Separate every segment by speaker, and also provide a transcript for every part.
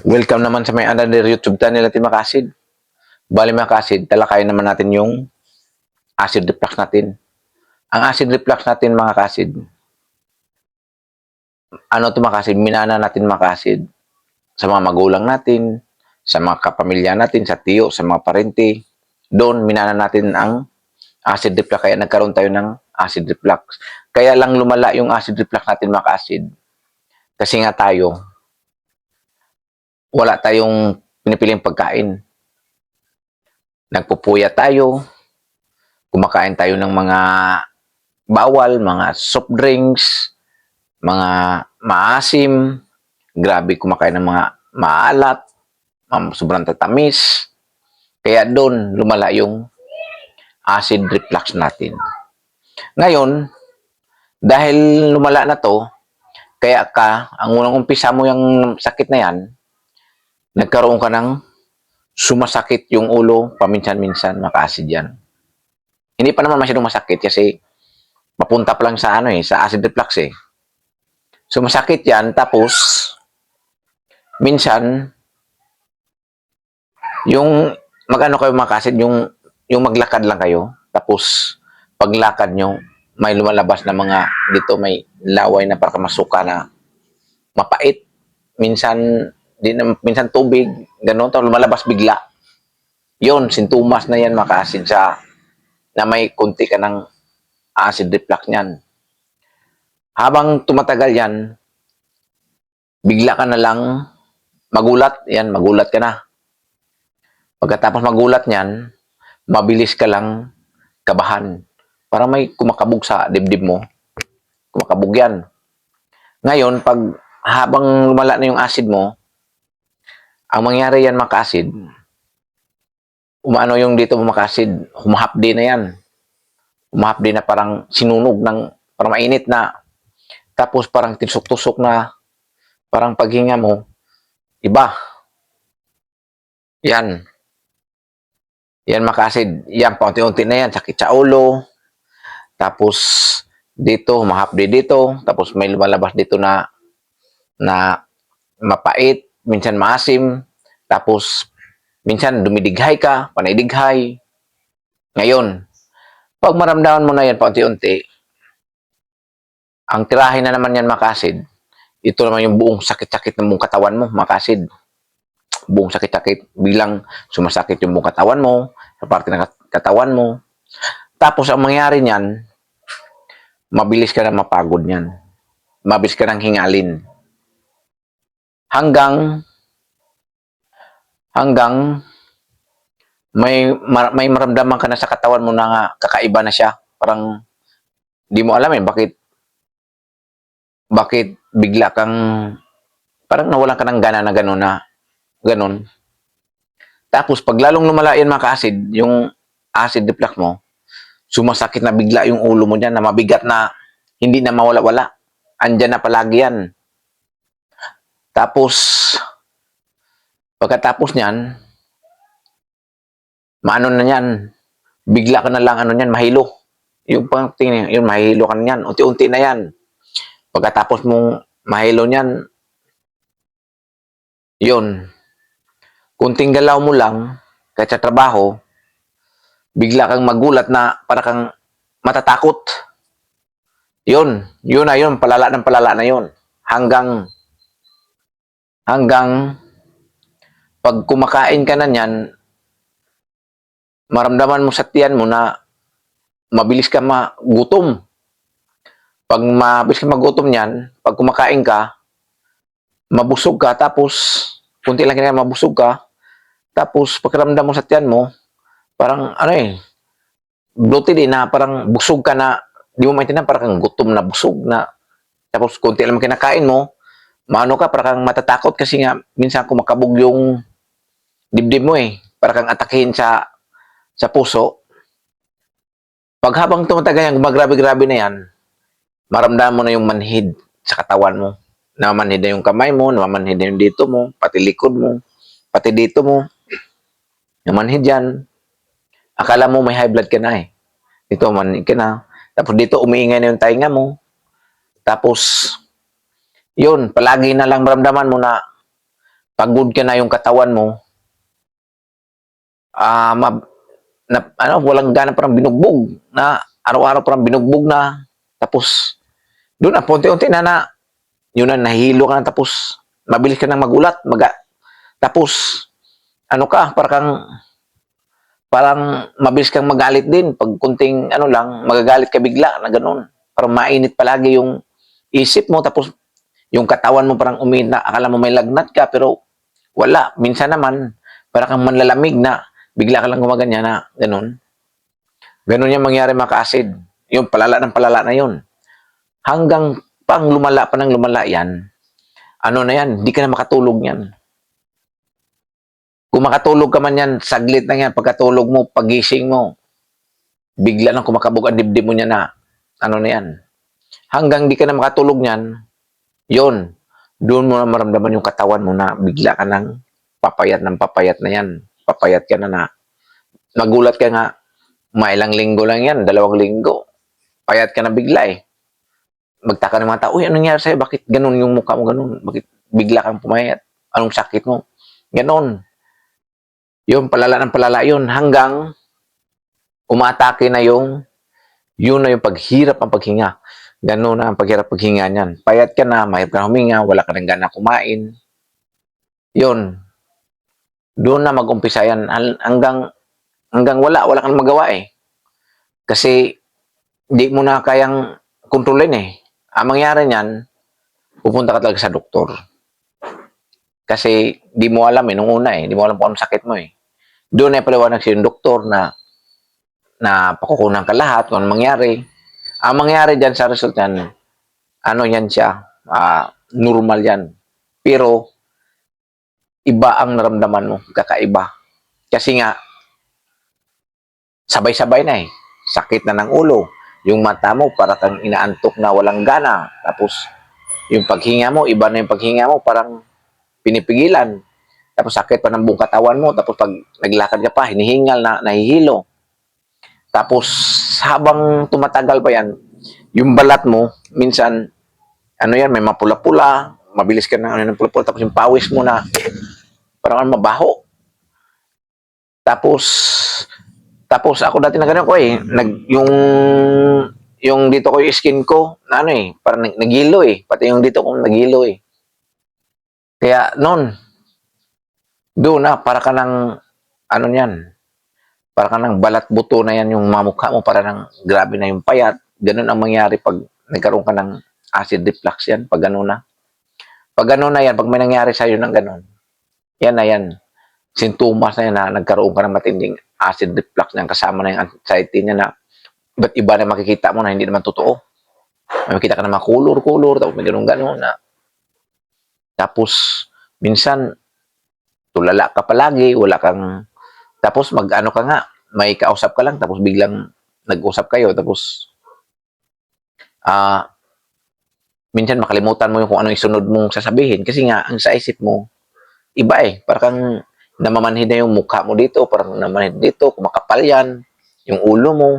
Speaker 1: Welcome naman sa may another YouTube channel natin mga kasid. Bali mga kasid, talakayin naman natin yung acid reflux natin. Ang acid reflux natin mga kasid, ano ito mga kasid, minana natin mga kasid sa mga magulang natin, sa mga kapamilya natin, sa tiyo, sa mga parente. Doon, minana natin ang acid reflux. Kaya nagkaroon tayo ng acid reflux. Kaya lang lumala yung acid reflux natin mga kasid. Kasi nga tayo, wala tayong pinipiling pagkain. Nagpupuya tayo, kumakain tayo ng mga bawal, mga soft drinks, mga maasim, grabe kumakain ng mga maalat, sobrang tatamis. Kaya doon lumala yung acid reflux natin. Ngayon, dahil lumala na to, kaya ang unang umpisa mo yung sakit na yan, nagkaroon ka ng sumasakit yung ulo, paminsan-minsan, maka-acid yan. Hindi pa naman masyadong masakit kasi papunta pa lang sa sa acid reflux eh. Sumasakit yan, tapos minsan yung mag-ano kayo mga kasid, yung maglakad lang kayo, tapos paglakad nyo, may lumalabas na mga, dito may laway na para masuka na mapait. Minsan, minsan tubig, gano'n, tapos lumalabas bigla. Yun, sintomas na yan mga kasid na may kunti ka ng acid reflux niyan. Habang tumatagal yan, bigla ka na lang magulat, magulat ka na. Pagkatapos magulat niyan, mabilis ka lang kabahan. Parang may kumakabog sa dibdib mo. Kumakabog yan. Ngayon, habang lumala na yung acid mo, ang mangyari yan maka-acid, umano yung dito mo maka-acid, humahapdi na yan. Humahapdi na parang sinunog parang mainit na. Tapos parang tusok-tusok na, parang paghinga mo, iba. Yan. Yan maka-acid. Yan, paunti-unti na yan. Sakit sa ulo. Tapos, dito, humahapdi dito. Tapos may lumalabas dito na mapait, minsan maasim, tapos minsan dumidighay ka, panaydighay. Ngayon, pag maramdaman mo na yan paunti-unti, ang tirahin na naman yan makasid, ito naman yung buong sakit-sakit ng buong katawan mo, makasid. Buong sakit-sakit, bilang sumasakit yung buong katawan mo, sa parte ng katawan mo. Tapos ang mangyari niyan, mabilis ka na mapagod niyan. Mabilis ka nang hingalin. Hanggang may maramdaman ka na sa katawan mo na nga kakaiba na siya. Parang di mo alam bakit bigla kang parang nawalan ka ng gana na gano'n. Tapos pag lalong lumala yan mga ka-acid, yung acid reflux mo, sumasakit na bigla yung ulo mo dyan na mabigat na hindi na mawala-wala. Andyan na palagi yan. Tapos, pagkatapos niyan, maano na yan, bigla ka na lang mahilo. Yung pangtingin, yun, mahilo ka na yan. Unti-unti na yan. Pagkatapos mong mahilo niyan, yun, kunting galaw mo lang, kahit sa trabaho, bigla kang magulat na para kang matatakot. Yun na yun, palala na yun. Hanggang pag kumakain ka na niyan, maramdaman mo sa tiyan mo na mabilis ka magutom. Pag mabilis ka magutom niyan, pag kumakain ka, mabusog ka, tapos kunti lang kinakain, mabusog ka, tapos pakiramdam mo sa tiyan mo, parang bloated na parang busog ka na, di mo maintindihan, parang gutom na busog na, tapos kunti lang kinakain mo, maano ka, parang matatakot kasi nga, minsan kumakabog yung dibdib mo parang kang atakihin sa puso. Pag habang tumatagal yan, gumagrabe-grabe na yan, maramdaman mo na yung manhid sa katawan mo. Namamanhid na yung kamay mo, namamanhid na yung dito mo, pati likod mo, pati dito mo. Namanhid yan. Akala mo may high blood ka na Dito, manhid ka na. Tapos dito, umiingay na yung tainga mo. Tapos, yun, palagi na lang maramdaman mo na pagod ka na yung katawan mo, ah, mab walang gana, parang binugbog na araw-araw, parang binugbog na. Tapos doon na unti-unti na yun na nahihilo ka na, tapos mabilis ka nang magulat, tapos ano ka, parang mabilis kang magalit din pag kunting ano lang, magagalit ka bigla na gano'n. Parang mainit palagi yung isip mo, tapos yung katawan mo parang umiinit na, akala mo may lagnat ka pero wala. Minsan naman parang kang manlalamig na bigla ka lang gumaganyan na gano'n. Gano'n yung mangyari mga ka-acid. Yung palala ng palala na yun. Hanggang pang lumala pa ng lumala yan, ano na yan, hindi ka na makatulog yan. Kung makatulog ka man yan, saglit na yan, pagkatulog mo, pagising mo, bigla nang kumakabog ang dibdib mo niya na, ano na yan. Hanggang di ka na makatulog niyan, yun, doon mo na maramdaman yung katawan mo na bigla ka ng papayat ng papayat na yan. Papayat ka na. Nagulat ka nga, mailang linggo lang yan, 2 linggo. Payat ka na bigla eh. Magtaka ng mga tao, uy, anong nangyari sa'yo? Bakit ganun yung mukha mo ganun? Bakit bigla kang pumayat? Anong sakit mo? Ganon. Yung palala ng palala yun, hanggang umatake na yun na yung paghirap ang paghinga. Ganun na ang paghirap paghinga niyan. Payat ka na, mahirap ka na huminga, wala ka nang gana kumain. Yun. Doon na mag-umpisa yan. Hanggang wala kang magawa eh. Kasi di mo na kayang kontrolin eh. Ang mangyari niyan, pupunta ka talaga sa doktor. Kasi di mo alam eh, nung una eh. Di mo alam kung anong sakit mo eh. Doon ay paliwanag sa yung doktor na pakukunan ka lahat kung anong mangyari. Ang mangyari dyan sa result yan, ano yan siya, normal yan. Pero, iba ang naramdaman mo, kakaiba. Kasi nga, sabay-sabay na eh. Sakit na ng ulo. Yung mata mo, para kang inaantok na walang gana. Tapos, yung paghinga mo, iba na yung paghinga mo, parang pinipigilan. Tapos sakit pa ng buong katawan mo. Tapos pag naglakad ka pa, hinihingal na, nahihilo. Tapos, habang tumatagal pa yan, yung balat mo, minsan, ano yan, may mapula-pula, mabilis ka na, ano, pula-pula, tapos yung pawis mo na, parang mabaho. Tapos, ako dati na ganun ko eh, yung dito ko yung skin ko, na ano eh, parang nagilo eh, pati yung dito ko nagilo eh. Kaya noon, doon na, para ka ng, ano yan, para ka ng balat buto na yan yung mamukha mo, para ng grabe na yung payat. Ganun ang mangyari pag nagkaroon ka ng acid reflux yan, pag gano'n na. Pag gano'n na yan, pag may nangyari sa'yo ng gano'n, yan na yan. Sintomas na yan na nagkaroon ka ng matinding acid reflux na kasama na yung anxiety niya na iba't iba na makikita mo na hindi naman totoo. May makita ka na mga kulor-kulor, tapos may gano'n na. Tapos, minsan, tulala ka palagi, wala kang, tapos mag-ano ka nga, may kausap ka lang, tapos biglang nag-usap kayo, tapos, minsan makalimutan mo yung kung ano isunod mong sasabihin, kasi nga, ang sa isip mo, iba eh, parang namamanhid na yung mukha mo dito, parang namamanhid dito, kumakapal yan, yung ulo mo,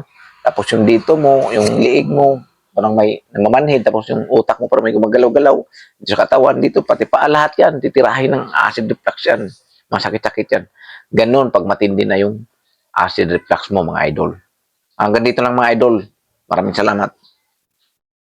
Speaker 1: tapos yung dito mo, yung liig mo, parang may namamanhid, tapos yung utak mo parang may gumagalaw-galaw, sa katawan dito, pati paa lahat yan, titirahin ng acid reflux yan, masakit-sakit yan. Ganon pag matindi na yung acid reflux mo mga idol. Hanggang dito lang mga idol. Maraming salamat.